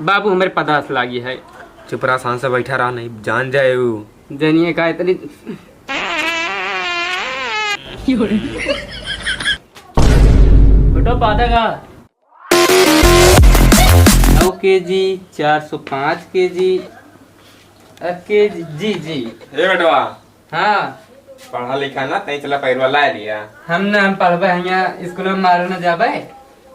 बाबू हमारे पदार्थ लागी है। चुप रहा, शांत से बैठा रहा, नहीं जान जाए वो जनिए का इतनी बेटा पादा का 9 केजी 405 केजी केजी जी जी। हे बेटवा, हाँ पढ़ा लिखा ना तई चला पैरवा ला लिया। हम पढ़बे यहाँ स्कूल में मारे न जाबे।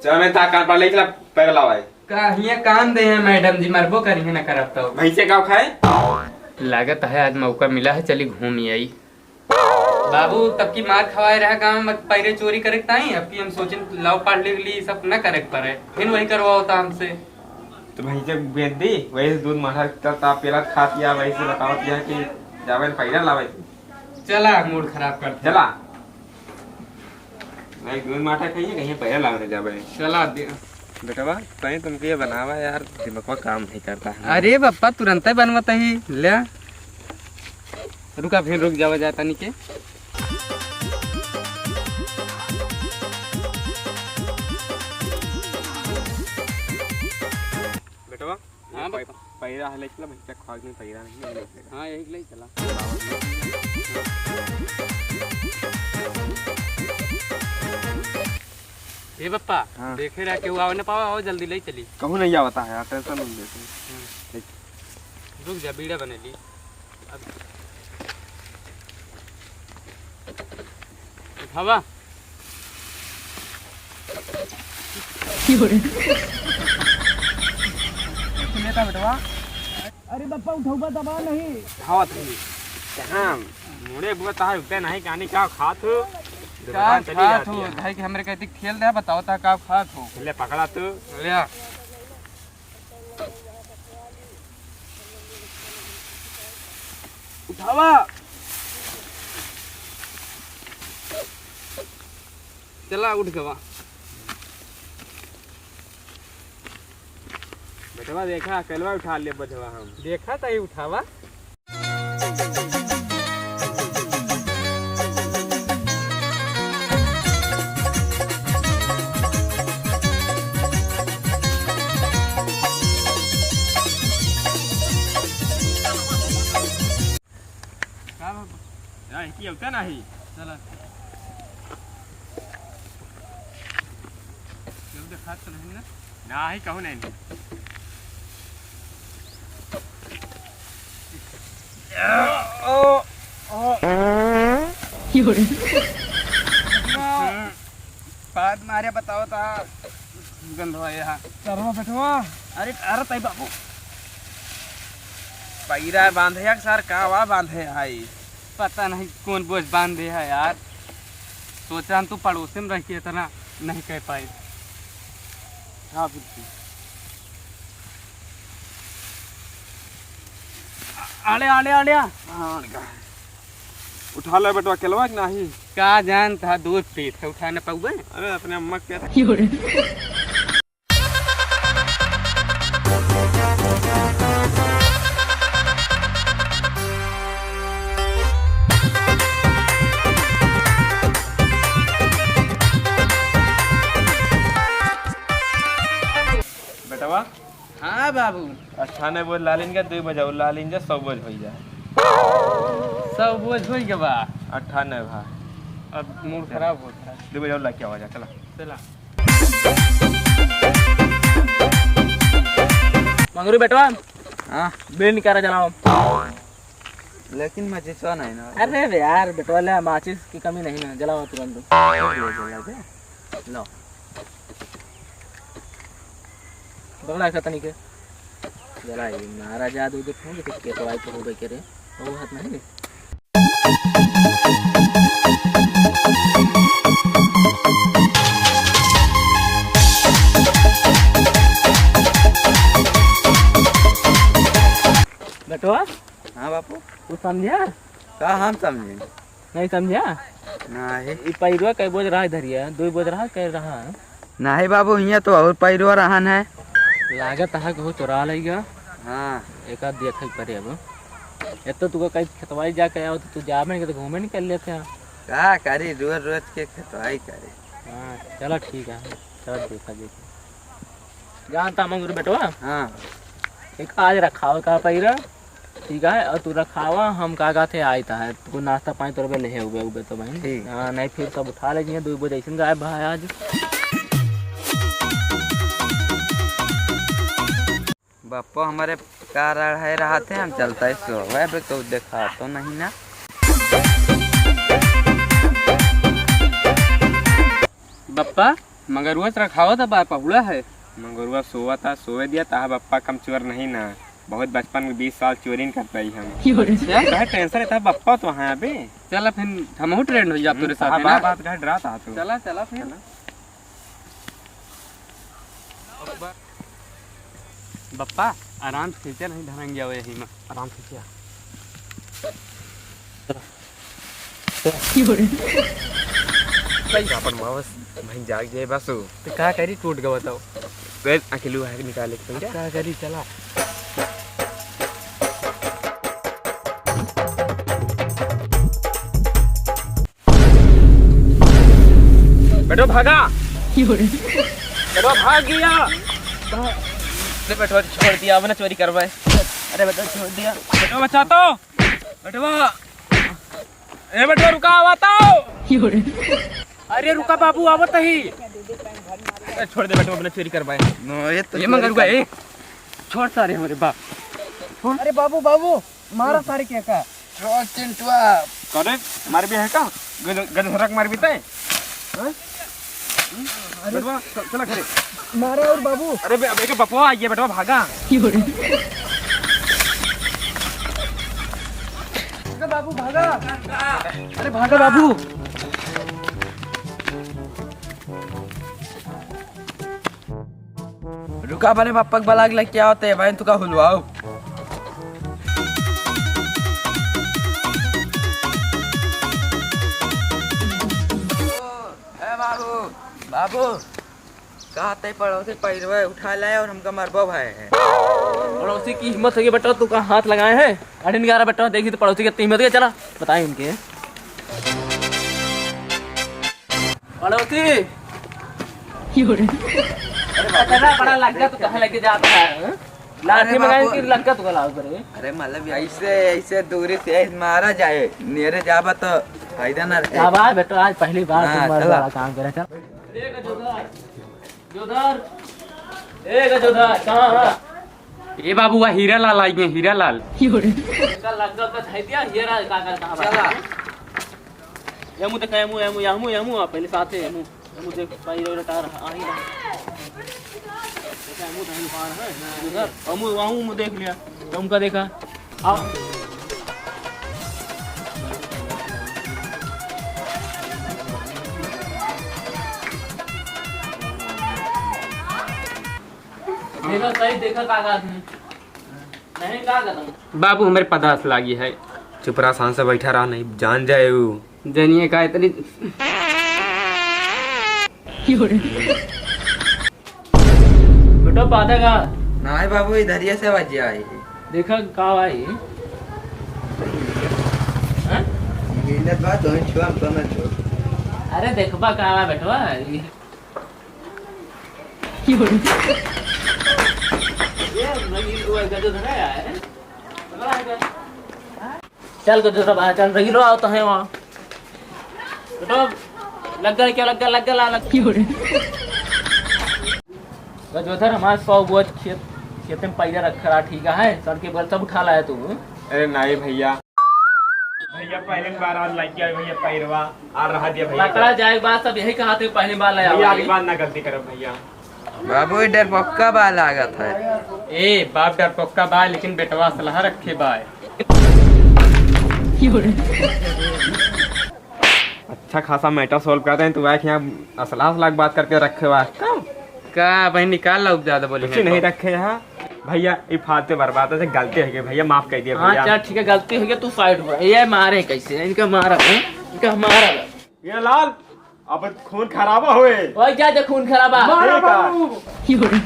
चल मैं ता कान पढ़ ले चला पैर लावाई का हिया काम दे हैं मैडम जी, मरबो करिए ना करब तो। भैंसे गाँव खाए लागत है आज मौका मिला है, चली घूम आई। बाबू तब की मार खवाए रहा गाँव में, पैरे चोरी करे ताई अब की हम सोचे लाओ पढ़ ले ली सब न करे पड़े, फिर वही करवा होता हमसे। तो भैंसे बेच दी, वही से दूध मठा ता पेला खा दिया, वही से बताओ दिया कि जावे पैरा लावाई। चला मूड खराब कर चला नहीं दूध मठा खाइए कहीं पैरा लावने जावे। चला दे बेटवा कहीं तुमको ये बनावा यार, दिमाग काम नहीं करता है। अरे पप्पा तुरंत ही बनवाता ही ले। रुका फिर रुक जावा जाता नीचे। बेटवा हाँ पैरा है लेके भैंसा खा के पैरा नहीं है। हाँ यही ले चला। ए पप्पा हाँ। देखे रहा केहू आवे न पावा, आओ जल्दी ले चली। कहूँ नहीं आवता है यार, टेंशन नहीं लेते। रुक जा बीड़ा बने ली अब। उठावा लेता बेटवा। अरे पप्पा उठाऊबा दबा नहीं। खावत है कहाँ मुड़े बुआ ताहे उठते नहीं कहानी का खात हो का खात हो भाई कि हमरे कहती खेल दे, बताओ ता का खात हो। ले पकड़ा तू ले आ। उठावा चला उठ गवा। बेटवा देखा कलवा उठा ले बजवा हम देखा था ये उठावा। यार की होता नहीं। चला जब देखा तो नहीं ना ना ही कहूँ नहीं बाद मारे बताओ ता गंध हो यहाँ। चलो बेटवा। अरे अरे तई बाबू पैरा बांधे सर कावा बांधे आई पता नहीं कौन बोझ बांधे है यार। सोचा तू पड़ोसी में रह के इतना नहीं कह पाए। हाँ बिल्कुल आड़े आड़े आड़े हाँ उठा ले बेटवा केलवा कि नहीं। का जान था दूध पीत है उठाने पाऊबे। अरे अपने अम्मा क्या था बेटवा। हाँ बाबू अच्छा ने बोल लालिन का 2 बजे लालिन जा 100 बोझ हो जाए। सब बोझ हो गया बा 98 भा अब मूड खराब होता है। 2 बजे लग क्या हो जा चला चला मंगरू बेटवा। हाँ बीड़ निकाला जलाओ। लेकिन मजे तो नहीं ना। अरे यार बेटवा ले माचिस की कमी नहीं ना, जलाओ तुरंत। लो बगड़ा का तनिक जलाई नारा जादू देखूंगे तो के तो आई तो होबे करे वो हाथ नहीं। बेटवा हाँ बापू तू समझा का हम समझे नहीं समझा। नहीं ई पैरवा कई बोझ रहा धरिया 2 बोझ रहा कह रहा नहीं बाबू यहाँ तो और पैरवा रहन है। लागत है को चुरा लेगा। हाँ एक आध देख पड़े अब तो तू कहीं खेतवाई जाके आओ तो तू जामे के तो घूमे निकल लेते हैं। का करी रोज रोज के खतवाई करे। हाँ चलो ठीक है चल देखा देखा जानता मंगूर बेटवा हाँ एक आज रखाव का पैरा ठीक है और तू रखावा हम का थे आयता है तू नाश्ता पानी तोर पे ले हुए उबे तो बहन ठीक। हाँ नहीं फिर सब उठा लेंगे 2 बजे ऐसे गायब भाई आज। बापा हमारे कार है रहा थे हम चलता है सो वह तो देखा तो नहीं ना। बप्पा मगरुआ रखावा था बाप पहुड़ा है। मंगरुआ सोवा था सोए दिया था बप्पा कम चोर नहीं ना बहुत बचपन में 20 साल चोरी करता ही हम कहे टेंशन था बप्पा तो वहाँ अभी चला फिर हम ट्रेंड हो जाए तेरे साथ बात कहे डरा था तू चला चला फिर बप्पा आराम से खींचे नहीं धरंगे जाओ यही में आराम से खींचा अपन मावस वहीं जाग जाए बस तो क्या करी टूट गया बताओ फिर अकेलू है निकाले के क्या करी चला बेटो भागा बेटो भाग गया अरे बेटवा छोड़ दिया अब ना चोरी करवाए। अरे बेटवा छोड़ दिया बेटो बचा तो बेटवा ए बेटवा रुका आवता अरे रुका बाबू आवत ही छोड़ दे बेटवा अपने चोरी करवाए ये मंगरुआ ए छोड़ सारे हमारे बाप अरे बाबू बाबू मारा सारे क्या का चिंटुआ करे मार भी है का गधरक मार भी तय बेटवा चला खड़े मारा और बाबू अरे अबे के बपवा आइए बेटवा भागा बाबू भागा अरे भागा बाबू रुका बने पापा के बलाग लग क्या होते है भाई तू का हुलवाओ बाबू बाबू कहते पड़ोसी पैरवा उठा लाए और हमका मरबो भाई है पड़ोसी की हिम्मत है बेटा तू का हाथ लगाए हैं अरे निकारा बेटा देखी तो पड़ोसी की हिम्मत है चला बताए उनके पड़ोसी बड़ा लग गया तो कहाँ लेके जाता है लाठी मंगाए कि लग गया तो लाओ करे अरे मतलब ऐसे ऐसे दूरी से मारा जाए नेरे जाबा तो फायदा ना रहे आवाज बेटा आज पहली बार हाँ, तुम चला। बड़ा काम करे चल जोधर जोधर कहाँ है ये बाबू वह हीरा लाल आई है हीरा लाल कल लग गया तो दिया हीरा का कहाँ चला यमु देख यमु पहले साथ है यमु देख पाई रो टार आ ही रहा यमु नहीं पार है उधर यमु वहां देख लिया तुमका देखा आओ देखा सही देखा कागज नहीं कागज बाबू हमारे पदार्थ लागी है चुप रहा शान से बैठा रहा नहीं जान जाए वो जनिए का इतनी बेटा पादा का नहीं बाबू इधर ही से बज आई देखा का भाई गिनत बात दोन छुआ हम तो ना छो अरे देखबा का बेटवा चल को दूसरा बाहर चल रही लो आओ तो है वहाँ बेटो लग गया क्या लग गया जो था हमारे 100 बोझ खेत में पैदा रखा रहा ठीक है सर के बल सब उठा लाया तू अरे नहीं भैया भैया पहले बार आज लग गया भैया पैरवा आ रहा दिया भैया लकड़ा जाए बात सब यही कहा थे पहली बार लाया भैया अगली बार ना गलती करो भैया बाबू इधर पक्का बाल लागत है ए बाप डर पक्का बा लेकिन बेटवा सलाह रखे बा अच्छा खासा मैटर सोल्व करते हैं तू आए यहाँ असलाह बात करके रखे हुआ का भाई निकाल ला ज्यादा बोले कुछ नहीं रखे यहाँ भैया ये फालतू बर्बाद है गलती है भैया माफ कर दिया हाँ भैया चल ठीक है गलती हो गई तू साइड हो ये मारे कैसे इनका मारा इनका मारा ये लाल अब खून खराबा हुए ओए क्या खून खराबा ठीक है।